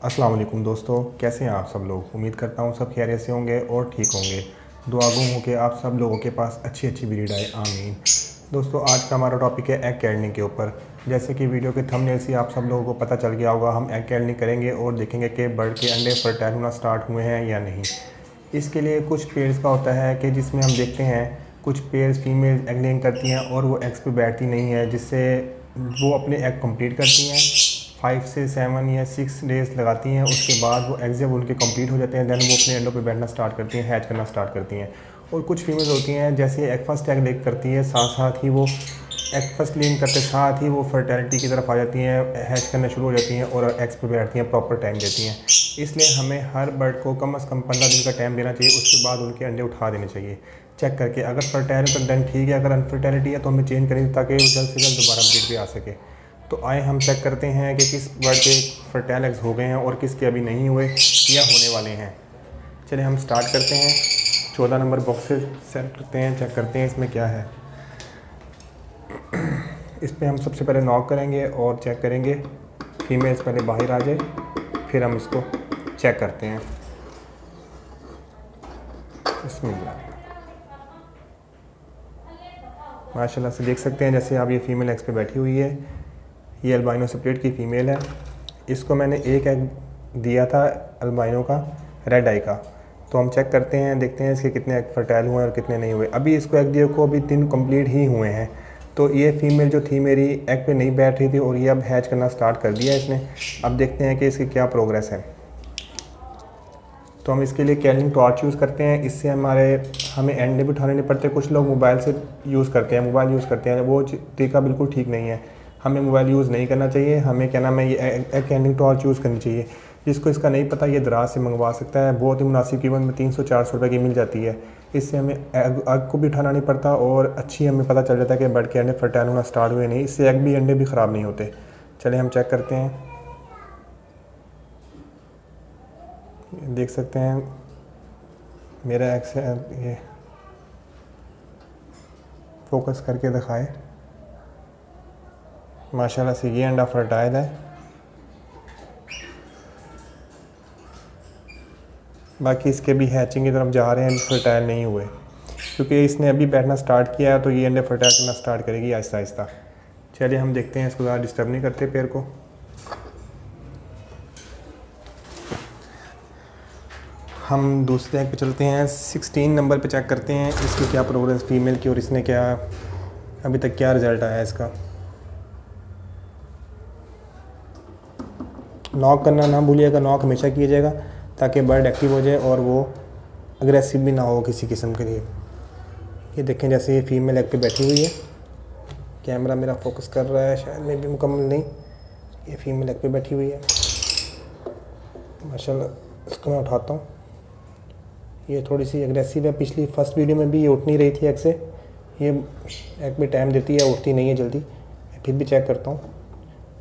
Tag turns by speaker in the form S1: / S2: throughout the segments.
S1: अस्सलाम वालेकुम दोस्तों, कैसे हैं आप सब लोग। उम्मीद करता हूँ सब खैरियत से होंगे और ठीक होंगे। दुआ गो हूँ कि आप सब लोगों के पास अच्छी अच्छी ब्रीड आए, आमीन। दोस्तों, आज का हमारा टॉपिक है एग कैडनिंग के ऊपर। जैसे कि वीडियो के थंबनेल से आप सब लोगों को पता चल गया होगा, हम एग कैडनिंग करेंगे और देखेंगे कि बर्ड के अंडे फर्टाइल होना स्टार्ट हुए हैं या नहीं। इसके लिए कुछ पेयर्स का होता है कि जिसमें हम देखते हैं कुछ पेयर्स फीमेल एग लेइंग करती हैं और वो एग्स पे बैठती नहीं है, जिससे वो अपने एग कंप्लीट करती हैं। 5 से 7 या 6 डेज़ लगाती हैं। उसके बाद वो एग्स जब उनके कंप्लीट हो जाते हैं दैन वो अपने अंडों पे बैठना स्टार्ट करती हैं, हैच करना स्टार्ट करती हैं। और कुछ फीमेल्स होती हैं जैसे एग फर्स्ट एग लेग करती है, साथ साथ ही वो एग फर्स्ट लेइंग करते साथ ही वो फर्टिलिटी की तरफ आ जाती हैं, हैच करना शुरू हो जाती हैं और एग्स पे बैठती हैं, प्रॉपर टाइम देती हैं। इसलिए हमें हर बर्ड को कम से कम 15 दिन का टाइम देना चाहिए। उसके बाद उनके अंडे उठा देने चाहिए चेक करके। अगर फर्टाइल है तो देन ठीक है, अगर अनफर्टिलिटी है तो हमें चेंज करेंगे ताकि वो जल्द से जल्द दोबारा ब्रीड पे आ सके। तो आए हम चेक करते हैं कि किस बर्ड के फर्टाइल एग्स हो गए हैं और किसके अभी नहीं हुए या होने वाले हैं। चलिए हम स्टार्ट करते हैं। 14 नंबर बॉक्स से सेट करते हैं, चेक करते हैं इसमें क्या है। इस पर हम सबसे पहले नॉक करेंगे और चेक करेंगे फीमेल्स पहले बाहर आ जाए, फिर हम इसको चेक करते हैं। इसमें माशाल्लाह से देख सकते हैं, जैसे आप ये फ़ीमेल एग्स पे बैठी हुई है। ये अल्बाइनो स्प्लिट की फ़ीमेल है। इसको मैंने एक एग दिया था अल्बाइनो का, रेड आई का। तो हम चेक करते हैं, देखते हैं इसके कितने एग फर्टाइल हुए हैं और कितने नहीं हुए। अभी इसको एग दिए को अभी 3 कंप्लीट ही हुए हैं। तो ये फ़ीमेल जो थी मेरी एग पे नहीं बैठ रही थी और ये अब हैच करना स्टार्ट कर दिया इसने। अब देखते हैं कि इसकी क्या प्रोग्रेस है। तो हम इसके लिए कैडनिंग टॉर्च यूज़ करते हैं। इससे हमें अंडे भी उठाने नहीं पड़ते। कुछ लोग मोबाइल से यूज़ करते हैं, मोबाइल यूज़ करते हैं, वो तरीका बिल्कुल ठीक नहीं है। हमें मोबाइल यूज़ नहीं करना चाहिए। हमें क्या नाम है, ये एग कैडनिंग टॉर्च यूज़ करनी चाहिए। जिसको इसका नहीं पता ये दराज से मंगवा सकता है, बहुत ही मुनासिब कीमत में 300-400 रुपये की मिल जाती है। इससे हमें एग को भी उठाना नहीं पड़ता और अच्छी हमें पता चल जाता है कि बर्ड के अंडे फर्टाइल होना स्टार्ट हुए नहीं। इससे एग भी अंडे भी ख़राब नहीं होते। चलिए हम चेक करते हैं। देख सकते हैं मेरा एग से ये फोकस करके दिखाए। माशाल्लाह से ये अंडा फर्टाइल है। बाकी इसके भी हैचिंग की तरफ जा रहे हैं, फर्टाइल नहीं हुए क्योंकि इसने अभी बैठना स्टार्ट किया है। तो ये अंडे फर्टाइल करना स्टार्ट करेगी आहिस्ता आहिस्ता। चलिए हम देखते हैं, इसको ज़्यादा डिस्टर्ब नहीं करते पेड़ को। हम दूसरे एग पे चलते हैं। 16 नंबर पे चेक करते हैं इसकी क्या प्रोग्रेस फीमेल की और इसने क्या अभी तक क्या रिज़ल्ट आया इसका। नॉक करना ना भूलिएगा, नॉक हमेशा कीजिएगा ताकि बर्ड एक्टिव हो जाए और वो अग्रेसिव भी ना हो किसी किस्म के लिए। ये देखें, जैसे ये फीमेल एग पे बैठी हुई है। कैमरा मेरा फोकस कर रहा है, शायद में भी मुकम्मल नहीं। ये फीमेल एग पे बैठी हुई है माशाल्लाह। इसको मैं उठाता हूँ। ये थोड़ी सी एग्रेसिव है। पिछली फर्स्ट वीडियो में भी ये उठ नहीं रही थी एग से। ये एग पे टाइम देती है, उठती नहीं है जल्दी। फिर भी चेक करता हूँ,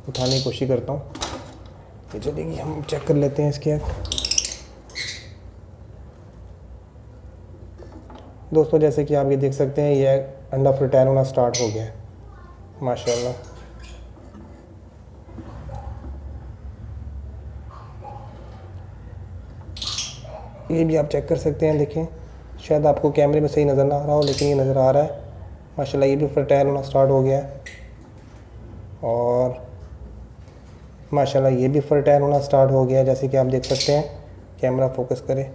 S1: उठाने की कोशिश करता हूँ। ये चलेगी, हम चेक कर लेते हैं इसके एग। दोस्तों, जैसे कि आप ये देख सकते हैं, ये अंडा फर्टाइल होना स्टार्ट हो गया है माशाल्लाह। ये भी आप चेक कर सकते हैं। देखें, शायद आपको कैमरे में सही नज़र ना आ रहा हो, लेकिन ये नज़र आ रहा है माशाल्लाह। ये भी फर्टाइल होना स्टार्ट हो गया है और माशाल्लाह ये भी फर्टाइल होना स्टार्ट हो गया है। जैसे कि आप देख सकते हैं, कैमरा फोकस करें।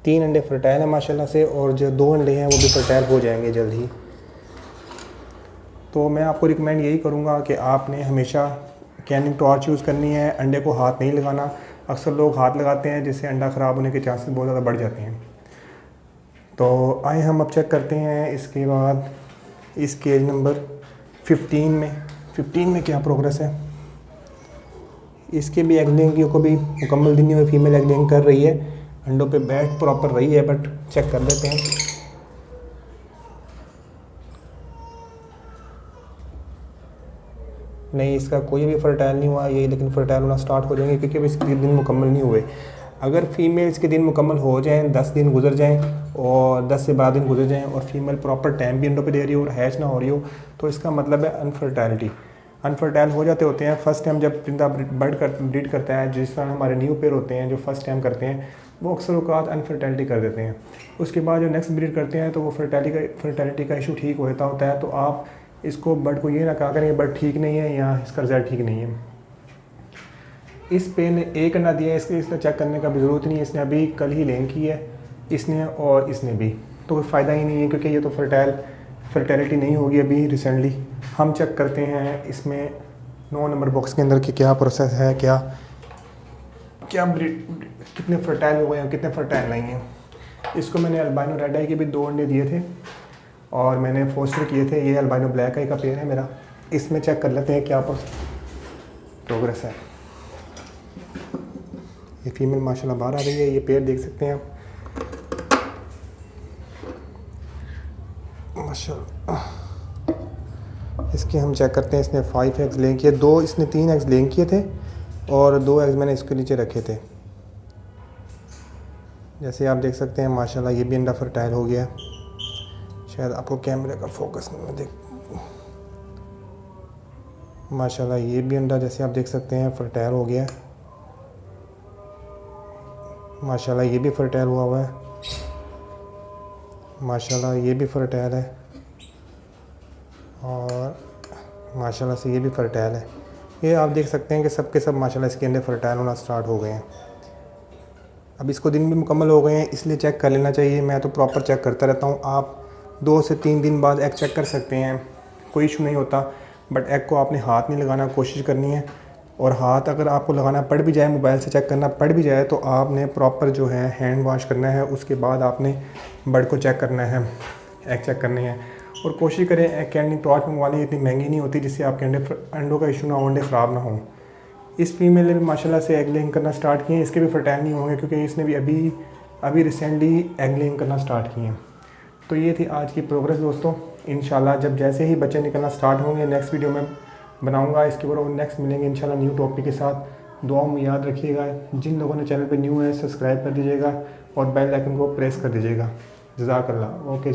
S1: 3 अंडे फर्टाइल हैं माशाल्लाह से और जो 2 अंडे हैं वो भी फर्टाइल हो जाएंगे जल्द ही। तो मैं आपको रिकमेंड यही करूँगा कि आपने हमेशा कैडनिंग टॉर्च यूज़ करनी है। अंडे को हाथ नहीं लगाना। अक्सर लोग हाथ लगाते हैं जिससे अंडा ख़राब होने के चांसेस बहुत ज़्यादा बढ़ जाते हैं। तो आए हम अब चेक करते हैं इसके बाद इस केज नंबर 15 में क्या प्रोग्रेस है। इसके भी एग लेइंग को भी मुकम्मल दिन में फीमेल एग लेइंग कर रही है, अंडों पे बैठ प्रॉपर रही है। बट चेक कर लेते हैं। नहीं, इसका कोई भी फर्टाइल नहीं हुआ ये, लेकिन फर्टाइल होना स्टार्ट हो जाएंगे क्योंकि इसके दिन मुकम्मल नहीं हुए। अगर फीमेल्स के दिन मुकम्मल हो जाएं, 10 दिन गुजर जाएं और 10 से 12 दिन गुजर जाएं और फीमेल प्रॉपर टाइम भी अंडों पे दे रही हो और हैच ना हो रही हो, तो इसका मतलब है अनफर्टाइलिटी। अनफर्टाइल हो जाते होते हैं फर्स्ट टाइम जब परिंदा ब्रीड करता है। जिस तरह हमारे न्यू पेयर होते हैं जो फर्स्ट टाइम करते हैं वो अक्सर औकात अनफर्टैलिटी कर देते हैं। उसके बाद जो नेक्स्ट ब्रीड करते हैं तो वो फर्टैलिटी का इशू ठीक होता है। तो आप इसको बर्ड को ये ना कहा करें ये बर्ड ठीक नहीं है या इसका रिजल्ट ठीक नहीं है। इस पे ने एक अंडा दिया है, इसने चेक करने का भी ज़रूरत नहीं है। इसने अभी कल ही लेन की है इसने और इसने भी, तो कोई फ़ायदा ही नहीं है क्योंकि ये तो फर्टैलिटी नहीं होगी अभी रिसेंटली। हम चेक करते हैं इसमें 9 नंबर बॉक्स के अंदर कि क्या प्रोसेस है, क्या कितने फर्टाइल हो गए हैं, कितने फर्टाइल नहीं हैं। इसको मैंने अल्बाइनो रेड आई के भी 2 अंडे दिए थे और मैंने फोस्टर किए थे। ये अल्बाइनो ब्लैक आई का पेयर है मेरा। इसमें चेक कर लेते हैं क्या प्रोग्रेस है। ये फीमेल माशाल्लाह बाहर आ रही है, ये पेयर देख सकते हैं आप माशाल्लाह। इसके हम चेक करते हैं। इसने 5 एग्स ले किए, 2 इसने 3 एग्स ले किए थे और 2 एग्स मैंने इसके नीचे रखे थे। जैसे आप देख सकते हैं माशाल्लाह ये भी अंडा फर्टाइल हो गया। शायद आपको कैमरे का फोकस में देख, माशाल्लाह ये भी अंडा जैसे आप देख सकते हैं फर्टाइल हो गया। माशाल्लाह ये भी फर्टाइल हुआ है। माशाल्लाह ये भी फर्टाइल है और माशाल्लाह से ये भी फर्टाइल है। ये आप देख सकते हैं कि सब के सब माशाल्लाह इसके अंडे फर्टाइल होना स्टार्ट हो गए हैं। अब इसको दिन भी मुकम्मल हो गए हैं इसलिए चेक कर लेना चाहिए। मैं तो प्रॉपर चेक करता रहता हूँ। आप 2 से 3 दिन बाद एग चेक कर सकते हैं, कोई इशू नहीं होता। बट एग को आपने हाथ नहीं लगाना, कोशिश करनी है। और हाथ अगर आपको लगाना पड़ भी जाए, मोबाइल से चेक करना पड़ भी जाए, तो आपने प्रॉपर जो है हैंड वॉश करना है। उसके बाद आपने बर्ड को चेक करना है, एग चेक करने हैं। और कोशिश करें एग कैंडिंग टॉर्च मंगवानी इतनी महंगी नहीं होती जिससे आपके अंडों का इशू ना हो, अंडे ख़राब ना हो। इस फीमेल ने भी माशाल्लाह से एग लेइंग करना स्टार्ट किए हैं। इसके भी फर्टाइल नहीं होंगे क्योंकि इसने भी अभी रिसेंटली एग लेइंग करना स्टार्ट किए हैं। तो ये थी आज की प्रोग्रेस दोस्तों। इंशाल्लाह जब जैसे ही बच्चे निकलना स्टार्ट होंगे नेक्स्ट वीडियो में बनाऊंगा इसके ऊपर और नेक्स्ट मिलेंगे इंशाल्लाह न्यू टॉपिक के साथ। दुआओं में याद रखिएगा। जिन लोगों ने चैनल पे न्यू है सब्सक्राइब कर दीजिएगा और बेल आइकन को प्रेस कर दीजिएगा। जज़ाकल्लाह। ओके।